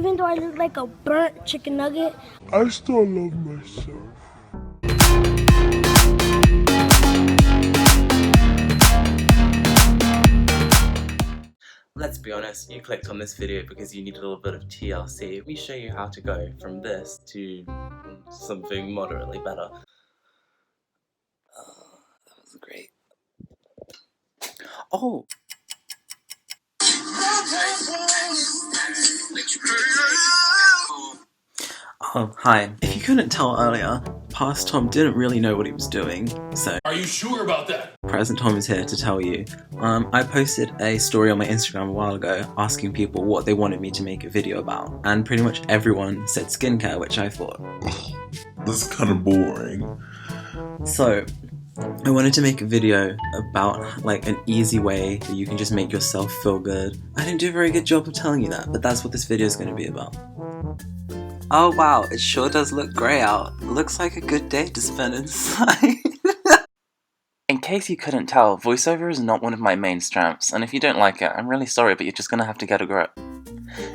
even though I look like a burnt chicken nugget, I still love myself. Let's be honest, you clicked on this video because you need a little bit of TLC. Let me show you how to go from this to something moderately better. Oh, that was great. Oh! Oh, hi. If you couldn't tell earlier, past Tom didn't really know what he was doing, so... Are you sure about that? Present Tom is here to tell you. I posted a story on my Instagram a while ago asking people what they wanted me to make a video about, and pretty much everyone said skincare, which I thought, That's kind of boring. So, I wanted to make a video about like an easy way that you can just make yourself feel good. I didn't do a very good job of telling you that, but that's what this video is going to be about. Oh wow, it sure does look grey out. Looks like a good day to spend inside. In case you couldn't tell, voiceover is not one of my main strengths, and if you don't like it, I'm really sorry, but you're just gonna have to get a grip.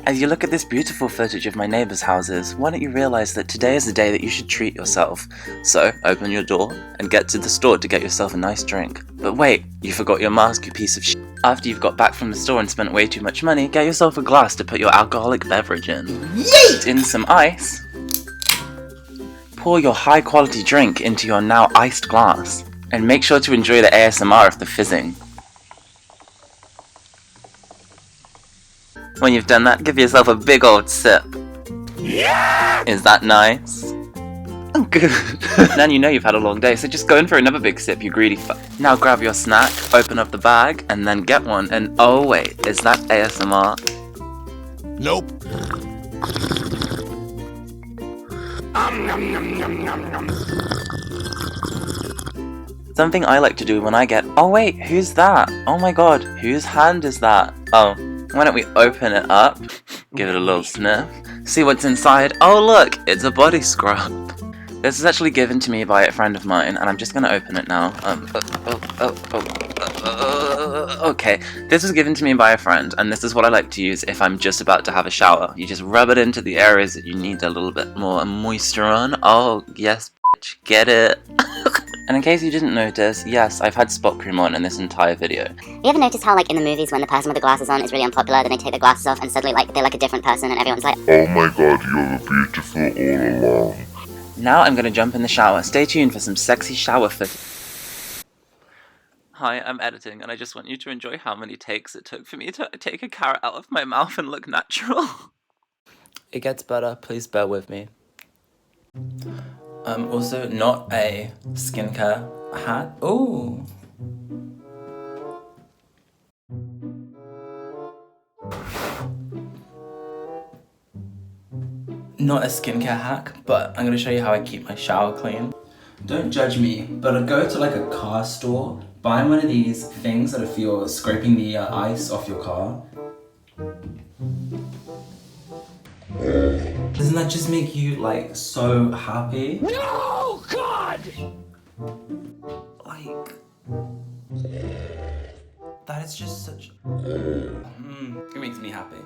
As you look at this beautiful footage of my neighbours' houses, why don't you realise that today is the day that you should treat yourself. So, open your door and get to the store to get yourself a nice drink. But wait, you forgot your mask, you piece of shit. After you've got back from the store and spent way too much money, get yourself a glass to put your alcoholic beverage in. Yeet! In some ice. Pour your high quality drink into your now iced glass. And make sure to enjoy the ASMR of the fizzing. When you've done that, give yourself a big old sip. Yeah! Is that nice? Good. Then you know you've had a long day, so just go in for another big sip, you greedy Now grab your snack, open up the bag, and then get one, and oh wait, is that ASMR? Nope. Something I like to do when I get, oh wait, who's that? Oh my god, whose hand is that? Oh, why don't we open it up, give it a little sniff, see what's inside. Oh look, it's a body scrub. This is actually given to me by a friend of mine, and I'm just gonna open it now. Okay, this was given to me by a friend, and this is what I like to use if I'm just about to have a shower. You just rub it into the areas that you need a little bit more moisture on. Oh, yes, bitch, get it. And in case you didn't notice, yes, I've had spot cream on in this entire video. You ever notice how, like, in the movies when the person with the glasses on is really unpopular, then they take their glasses off and suddenly, like, they're like a different person and everyone's like, Oh my god, you're beautiful all along. Now I'm gonna jump in the shower. Stay tuned for some sexy shower footage. Hi, I'm editing, and I just want you to enjoy how many takes it took for me to take a carrot out of my mouth and look natural. It gets better, please bear with me. Also not a skincare hat. Ooh. Not a skincare hack, but I'm gonna show you how I keep my shower clean. Don't judge me, but I'd go to like a car store, buy one of these things that are for your scraping the ice off your car. Doesn't that just make you like so happy? No, God! Like, that is just such. It makes me happy.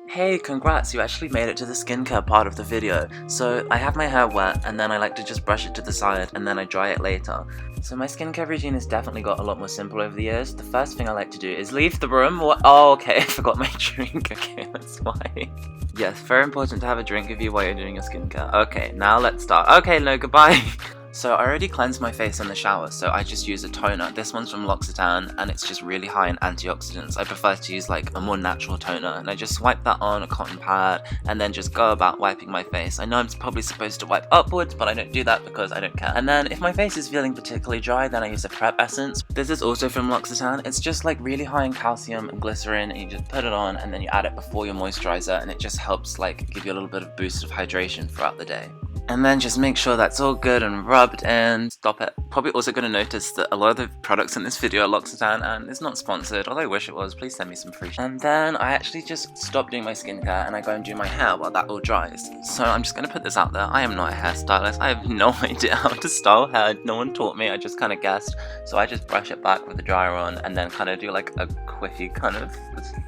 Hey, congrats, you actually made it to the skincare part of the video. So I have my hair wet, and then I like to just brush it to the side, and then I dry it later. So my skincare routine has definitely got a lot more simple over the years. The first thing I like to do is leave the room. Oh, okay, I forgot my drink. Okay, that's why. Yes, very important to have a drink with you while you're doing your skincare. Okay, now let's start. Okay, no, goodbye. So I already cleansed my face in the shower, so I just use a toner. This one's from L'Occitane, and it's just really high in antioxidants. I prefer to use like a more natural toner, and I just swipe that on a cotton pad, and then just go about wiping my face. I know I'm probably supposed to wipe upwards, but I don't do that because I don't care. And then if my face is feeling particularly dry, then I use a prep essence. This is also from L'Occitane. It's just like really high in calcium and glycerin, and you just put it on, and then you add it before your moisturizer, and it just helps like give you a little bit of boost of hydration throughout the day. And then just make sure that's all good and rubbed in. Stop it. Probably also going to notice that a lot of the products in this video are L'Occitane, and it's not sponsored, although I wish it was. Please send me some free shit. And then I actually just stop doing my skincare and I go and do my hair while that all dries. So I'm just going to put this out there. I am not a hairstylist. I have no idea how to style hair. No one taught me. I just kind of guessed. So I just brush it back with the dryer on and then kind of do like a quiffy kind of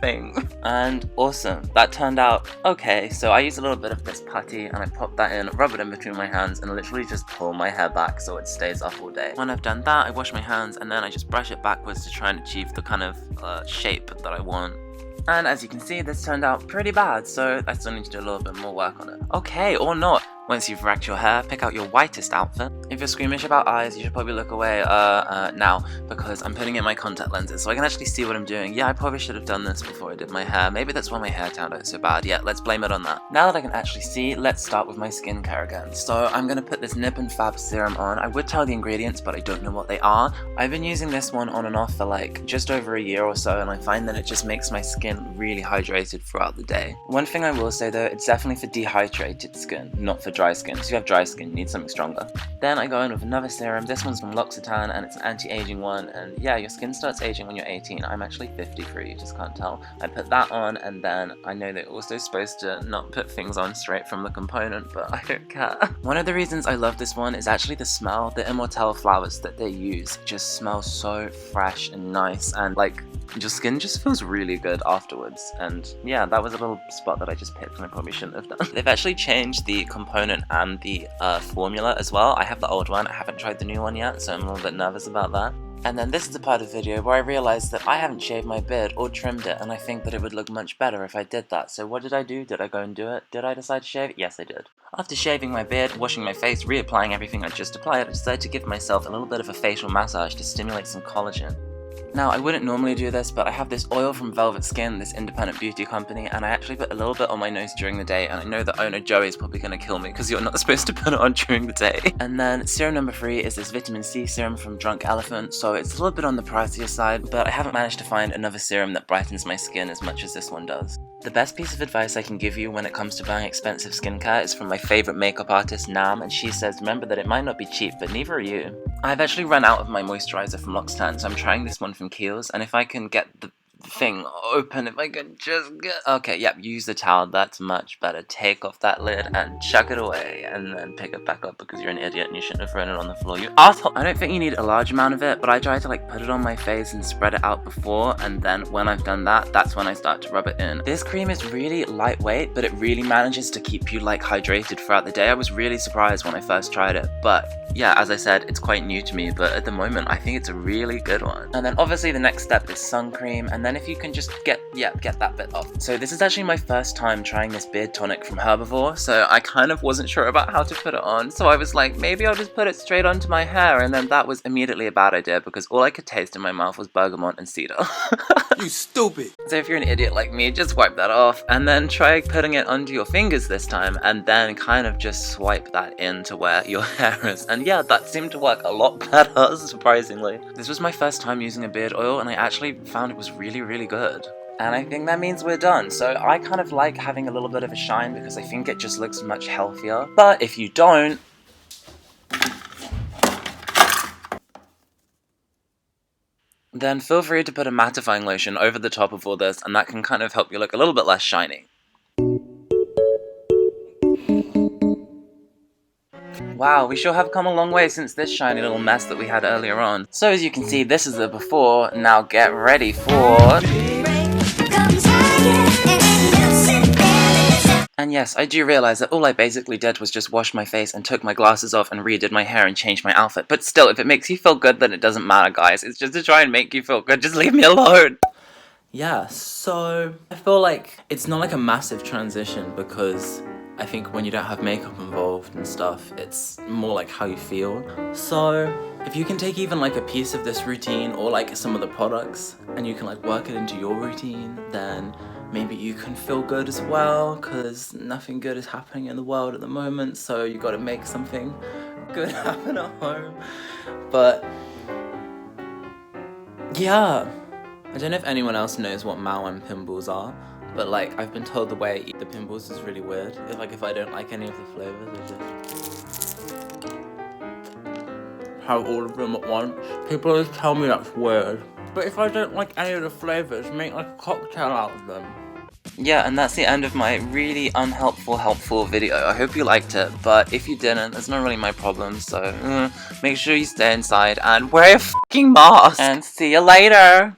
thing. And awesome. That turned out okay. So I use a little bit of this putty and I pop that in, rub it in between my hands, and literally just pull my hair back so it stays up all day. When I've done that, I wash my hands and then I just brush it backwards to try and achieve the kind of shape that I want. And as you can see, this turned out pretty bad, so I still need to do a little bit more work on it. Okay, or not. Once you've wracked your hair, pick out your whitest outfit. If you're squeamish about eyes, you should probably look away now, because I'm putting in my contact lenses so I can actually see what I'm doing. Yeah, I probably should have done this before I did my hair. Maybe that's why my hair turned out so bad. Yeah, let's blame it on that. Now that I can actually see, let's start with my skincare again. So I'm going to put this Nip and Fab serum on. I would tell the ingredients, but I don't know what they are. I've been using this one on and off for like just over a year or so, and I find that it just makes my skin really hydrated throughout the day. One thing I will say though, it's definitely for dehydrated skin, not for dry skin. So if you have dry skin, you need something stronger. Then I go in with another serum. This one's from L'Occitane and it's an anti-aging one, and yeah, your skin starts aging when you're 18. I'm actually 53, you just can't tell. I put that on, and then I know they're also supposed to not put things on straight from the component, but I don't care. One of the reasons I love this one is actually the smell. The Immortelle flowers that they use just smell so fresh and nice, and like your skin just feels really good afterwards. And yeah, that was a little spot that I just picked and I probably shouldn't have done. They've actually changed the component and the formula as well. I have the old one, I haven't tried the new one yet, so I'm a little bit nervous about that. And then this is the part of the video where I realized that I haven't shaved my beard or trimmed it, and I think that it would look much better if I did that. So what did I do? Did I go and do it? Did I decide to shave it? Yes, I did. After shaving my beard, washing my face, reapplying everything I just applied, I decided to give myself a little bit of a facial massage to stimulate some collagen. Now, I wouldn't normally do this, but I have this oil from Velvet Skin, this independent beauty company, and I actually put a little bit on my nose during the day, and I know the owner, Joey, is probably going to kill me because you're not supposed to put it on during the day. And then serum number 3 is this vitamin C serum from Drunk Elephant, so it's a little bit on the pricier side, but I haven't managed to find another serum that brightens my skin as much as this one does. The best piece of advice I can give you when it comes to buying expensive skincare is from my favourite makeup artist, Nam, and she says, remember that it might not be cheap, but neither are you. I've actually run out of my moisturiser from L'Occitane, so I'm trying this one from Kiehl's, and if I can get the thing open, if I can just get... Okay, yep, use the towel, that's much better. Take off that lid and chuck it away, and then pick it back up because you're an idiot and you shouldn't have thrown it on the floor, you asshole! I don't think you need a large amount of it, but I try to like put it on my face and spread it out before, and then when I've done that, that's when I start to rub it in. This cream is really lightweight, but it really manages to keep you like hydrated throughout the day. I was really surprised when I first tried it, but yeah, as I said, it's quite new to me, but at the moment I think it's a really good one. And then obviously the next step is sun cream, and then if you can just get that bit off. So this is actually my first time trying this beard tonic from Herbivore, so I kind of wasn't sure about how to put it on, so I was like, maybe I'll just put it straight onto my hair, and then that was immediately a bad idea because all I could taste in my mouth was bergamot and cedar. You stupid! So if you're an idiot like me, just wipe that off, and then try putting it onto your fingers this time, and then kind of just swipe that into where your hair is. And yeah, that seemed to work a lot better, surprisingly. This was my first time using a beard oil, and I actually found it was really, really good. And I think that means we're done. So I kind of like having a little bit of a shine because I think it just looks much healthier. But if you don't, then feel free to put a mattifying lotion over the top of all this, and that can kind of help you look a little bit less shiny. Wow, we sure have come a long way since this shiny little mess that we had earlier on. So as you can see, this is the before. Now get ready for... And yes, I do realize that all I basically did was just wash my face and took my glasses off and redid my hair and changed my outfit. But still, if it makes you feel good, then it doesn't matter, guys. It's just to try and make you feel good. Just leave me alone. Yeah, so I feel like it's not like a massive transition because I think when you don't have makeup involved and stuff, it's more like how you feel. So if you can take even like a piece of this routine or like some of the products and you can like work it into your routine, then maybe you can feel good as well, because nothing good is happening in the world at the moment, so you gotta make something good happen at home. But yeah, I don't know if anyone else knows what Mao and pimples are, But like, I've been told the way I eat the pimples is really weird. If I don't like any of the flavors, I just have all of them at once. People always tell me that's weird. But if I don't like any of the flavors, make like a cocktail out of them. Yeah, and that's the end of my really unhelpful, helpful video. I hope you liked it, but if you didn't, it's not really my problem, so make sure you stay inside and wear a fucking mask. And see you later!